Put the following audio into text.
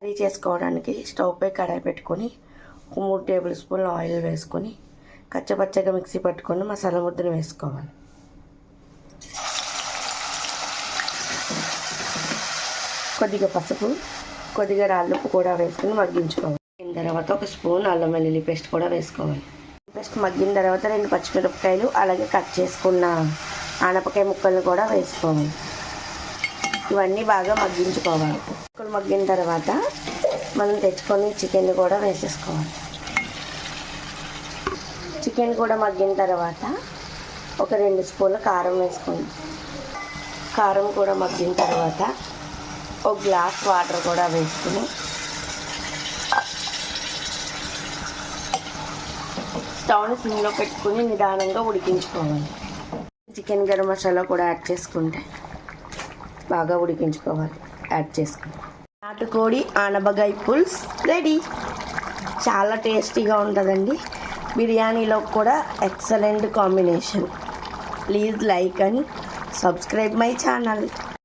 Curry చేసుకోవడానికి stove పై కడాయి పెట్టుకొని 3 table స్పూన్ల ఆయిల్ వేసుకొని కచ్చపచ్చగా మిక్సీ పట్టుకొని మసాలా ముద్దను వేసుకోవాలి. కొద్దిగా పసుపు, కొద్దిగా రాళ్ళుప్పు కూడా వేసుకొని మగ్గించుకోవాలి. మగ్గిన తర్వాత 1 స్పూన్ అల్లం వెల్లుల్లి పేస్ట్ కూడా వేసుకోవాలి. పేస్ట్ మగ్గిన తర్వాత 2 పచ్చిమిరపకాయలు అలాగే కట్ చేసుకున్న ఆనపకాయ ముక్కలను కూడా వేసుకోవాలి. ఇవన్నీ బాగా మగ్గించుకోవాలి. ముక్కలు మగ్గిన తర్వాత మనం తెచ్చుకొని చికెన్ కూడా వేసేసుకోవాలి. చికెన్ కూడా మగ్గిన తర్వాత ఒక 2 స్పూన్ల కారం వేసుకోండి. కారం కూడా మగ్గిన తర్వాత 1 గ్లాస్ వాటర్ కూడా వేసుకుని స్టవ్ని సిమ్లో పెట్టుకుని నిదానంగా ఉడికించుకోవాలి. చికెన్ గరం మసాలా కూడా యాడ్ చేసుకుంటే బాగా ఉడికించుకోవాలి. యాడ్ చేసుకుని నాటుకోడి ఆనపకాయ పులుసు రెడీ. చాలా టేస్టీగా ఉంటుందండి. బిర్యానీలో కూడా excellent combination. Please like and subscribe my channel.